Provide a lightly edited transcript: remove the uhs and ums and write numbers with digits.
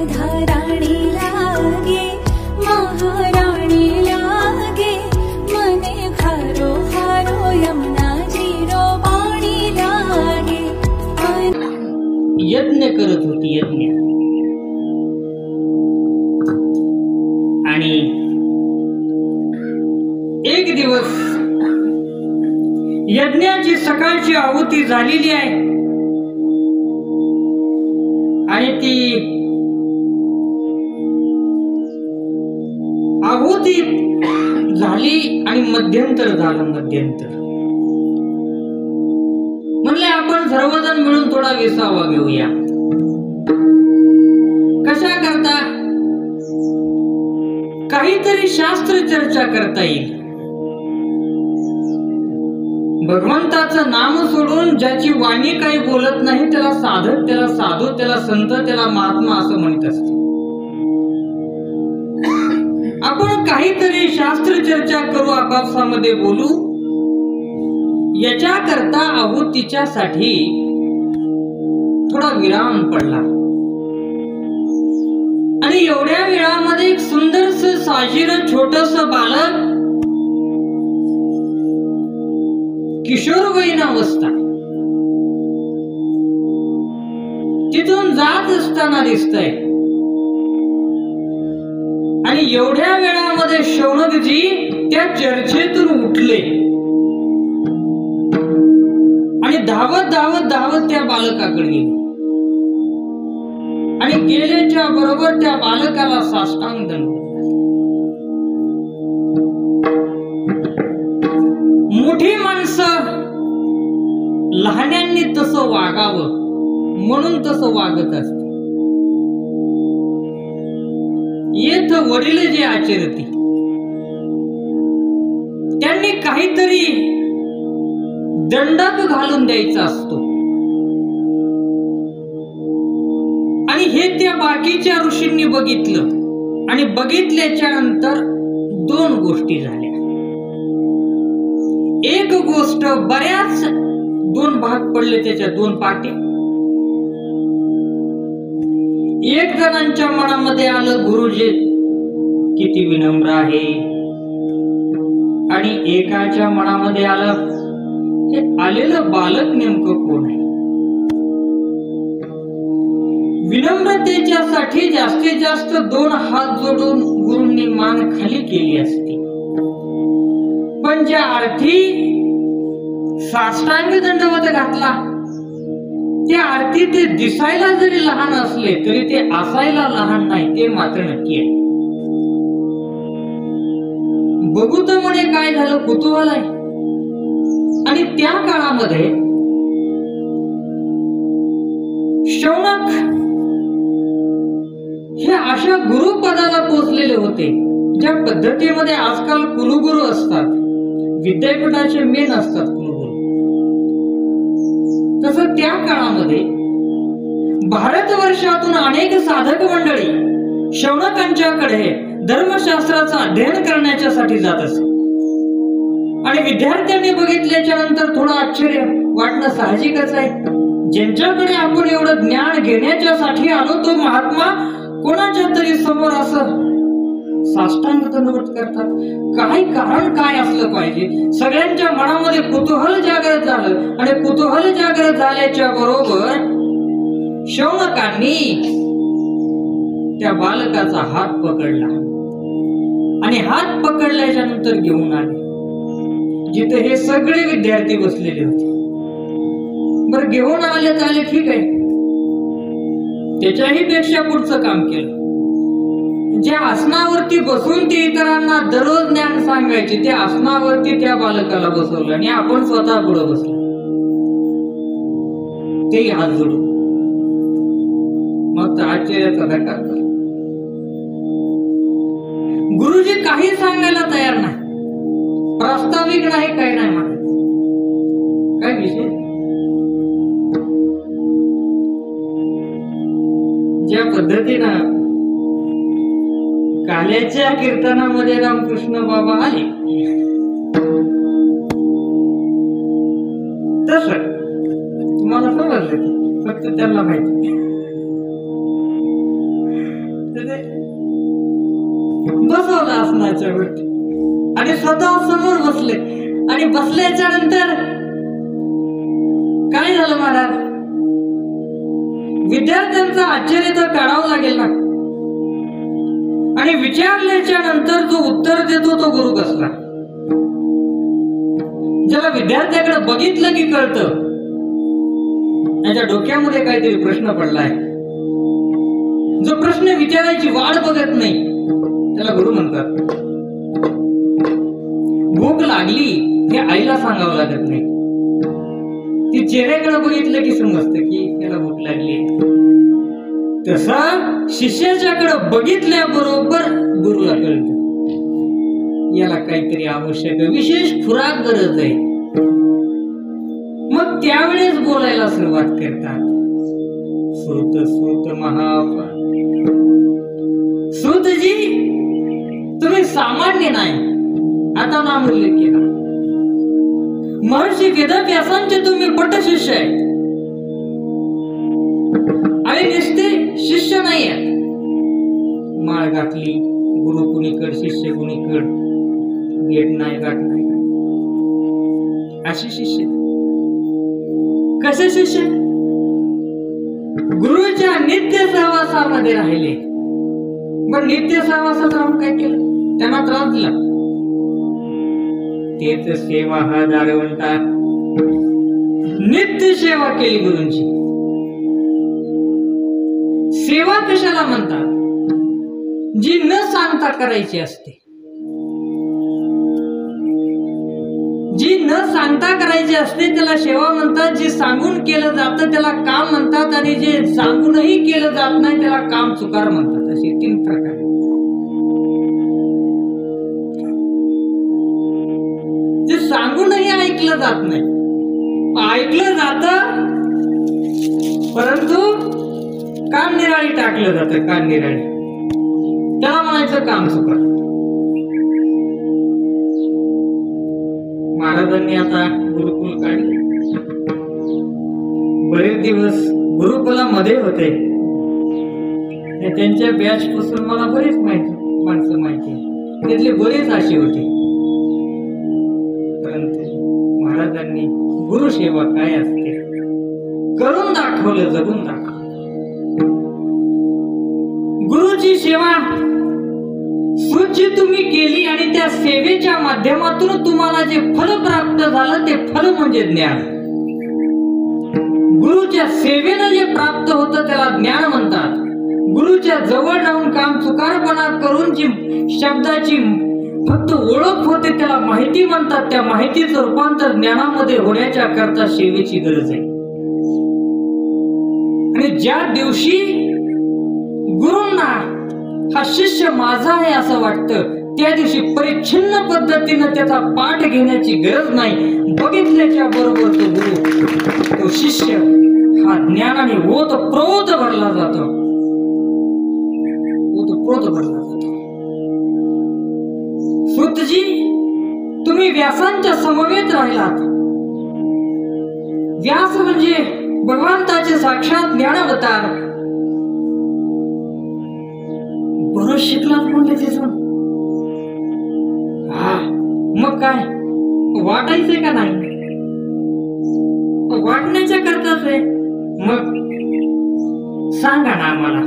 राधाराणी लागे महाराणी लागे मने घारो हारो यमुना जीरो पाणी लागे। यज्ञ करत होती, यज्ञ। आणि एक दिवस यज्ञाची सकाळची आहुती झालेली आहे आणि ती आहुती झाली आणि मध्यंतर झालं। मध्यंतर म्हणले आपण सर्वजण मिळून थोडा विसावा घेऊया। कशा करता? काहीतरी शास्त्र चर्चा करता येईल। भगवंताचं नाम सोडून ज्याची वाणी काही बोलत नाही त्याला साधक, त्याला साधू, त्याला संत, त्याला महात्मा असं म्हणत असते। आपण काहीतरी शास्त्र चर्चा करू, आपापसामध्ये बोलू। याच्या करता आहुतीच्यासाठी थोडा विराम पडला आणि एवढ्या वेळामध्ये एक सुंदरस साजीर छोटस बालक किशोरवयीन अवस्था तिथून जात असताना दिसतंय आणि एवढ्या वेळामध्ये शौनकजी त्या चर्चेतून उठले आणि धावत धावत धावत त्या बालकाकडे गेले आणि गेल्याच्या बरोबर त्या बालकाला साष्टांग दंडवत। मोठी माणसं लहान्यांनी तसं वागावं म्हणून तसं वागत असते। येथ वडील जे आचरती त्यांनी काहीतरी दंडक घालून द्यायचा असतो आणि हे त्या बाकीच्या ऋषींनी बघितलं आणि बघितल्याच्या नंतर दोन गोष्टी झाल्या। एक गोष्ट बऱ्याच दोन भाग पडले, त्याच्या दोन पार्टी। एक जणांच्या मनामध्ये आलं गुरुजी किती विनम्र आहे आणि एकाच्या मनामध्ये आलं हे आलेलं बालक नेमकं कोण आहे। विनम्रतेच्यासाठी जास्तीत जास्त दोन हात जोडून गुरूंनी मान खाली केली असती, पण ज्या अर्थी साष्टांग दंडवत घातला त्या अर्थी ते दिसायला जरी लहान असले तरी ते असायला लहान नाही, ते मात्र नक्की आहे। बघू तर म्हणे काय झालं, कुतूहल आहे। आणि त्या काळामध्ये शौनक हे अशा गुरुपदाला पोहोचलेले होते ज्या पद्धतीमध्ये आजकाल कुलगुरू असतात, विद्यापीठाचे मेन असतात कुलगुरू, तसं त्या काळामध्ये भारतवर्षातून अनेक साधक मंडळी शौनकांच्याकडे धर्मशास्त्राचं अध्ययन करण्यासाठी जात असत आणि विद्यार्थ्यांनी बघितल्याच्या नंतर थोडं आश्चर्य वाटणं साहजिकच आहे। ज्यांच्याकडे आपण एवढं ज्ञान घेण्याच्यासाठी आलो तो महात्मा कोणाच्या तरी समोर असं साष्टांग दंडवत करतात, काय कारण काय असलं पाहिजे। सगळ्यांच्या मनामध्ये कुतूहल जागृत झालं आणि कुतूहल जागृत झाल्याच्या बरोबर शौनकांनी त्या बालकाचा हात पकडला आणि हात पकडल्याच्या नंतर घेऊन आले जिथे हे सगळे विद्यार्थी बसलेले होते। बरं घेऊन आले तर आले, ठीक आहे, त्याच्याही पेक्षा पुढचं काम केलं। ज्या आसनावरती बसून ते इतरांना दररोज ज्ञान सांगायचे त्या आसनावरती त्या बालकाला बसवलं आणि आपण स्वतः पुढे बसलो, तेही हात जोडून। मग तर आश्चर्याचा धक्का। गुरुजी काही सांगायला तयार नाही, प्रास्ताविक नाही, काही नाही म्हणत। काय विषय? ज्या पद्धतीनं काल्याच्या कीर्तनामध्ये रामकृष्ण बाबा आले तस तुम्हाला समजलं, फक्त त्यांना माहिती। आसनाच्यावरती आणि स्वतः समोर बसले. आणि बसल्याच्या नंतर काय झालं महाराज, विद्यार्थ्यांचं आश्चर्य तर काढावं लागेल ना. आणि विचारल्याच्या नंतर जो उत्तर देतो तो गुरु कसला, ज्याला विद्यार्थ्याकडे बघितलं की कळतं त्याच्या डोक्यामध्ये काहीतरी प्रश्न पडलाय. जो प्रश्न विचारायची वाट बघत नाही त्याला गुरु म्हणतात. भूक लागली हे आईला सांगावं लागत नाही, ती चेहऱ्याकडे बघितलं की समजतं की त्याला भूक लागली. तसं शिष्याच्याकडे बघितल्याबरोबर गुरुला कळतं याला काहीतरी आवश्यक विशेष खुराक गरज आहे. मग त्यावेळेस बोलायला सुरुवात करतात. सूत सूत महापा, सूतजी तुम्ही सामान्य नाही, आता नाम उल्लेख केला. महर्षी वेदव्यासांचे तुम्ही पटशिष्य आहे आणि नुसते शिष्य नाही आहेत. माळ घातली, गुरु कुणीकड शिष्य कुणीकड, गेट नाही गाठ नाही, असे शिष्य. कसे शिष्य? गुरुच्या नित्य सहवासामध्ये राहिले. पण नित्य सहवासात राहून काय केलं, त्यांना त्रास दिला. तेच सेवा हा दारवंता, नित्य सेवा केली गुरूंची. सेवा कशाला म्हणतात, जी न सांगता करायची असते. जी न सांगता करायची असते त्याला सेवा म्हणतात. जे सांगून केलं जातं त्याला काम म्हणतात आणि जे सांगूनही केलं जात नाही त्याला काम चुकार म्हणतात. असे 3 प्रकार. जे सांगूनही ऐकलं जात नाही, ऐकलं जात परंतु कान निराळी टाकलं जातं. कान निराळी त्याला म्हणायचं काम चुकार. महाराजांनी आता गुरुकुल काढले. बरेच दिवस गुरुकुलामध्ये होते. त्यांच्या बॅच पासून मला बरेच माणसं माहिती, त्यातले बरेच असे होते. परंतु महाराजांनी गुरुसेवा काय असते करून दाखवलं, जगून दाखवलं. गुरुची सेवा सूची तुम्ही केली आणि त्या सेवेच्या माध्यमातून तुम्हाला जे फल प्राप्त झालं ते फल म्हणजे ज्ञान. गुरुच्या सेवेनं जे प्राप्त होतं त्याला ज्ञान म्हणतात. गुरुच्या जवळ राहून काम चुकारपणा करून जी शब्दाची फक्त ओळख होते त्याला माहिती म्हणतात. त्या माहितीचं रूपांतर ज्ञानामध्ये होण्याच्या करता सेवेची गरज आहे. आणि ज्या दिवशी गुरूंना हा शिष्य माझा आहे असं वाटतं त्या दिवशी परिच्छिन्न पद्धतीनं त्याचा पाठ घेण्याची गरज नाही. बघितल्याच्या बरोबर तो गुरु, तो शिष्य हा ज्ञानाने ओतप्रोत भरला जातो. ओतप्रोत भरला जातो. सूतजी तुम्ही व्यासांच्या समवेत राहिलात. व्यास म्हणजे भगवंताचे साक्षात ज्ञानावतार. बरं शिकलात म्हणले तिथून. मग काय वाटायचंय का नाही, वाटण्याच्या करताच आहे. मग सांगा ना आम्हाला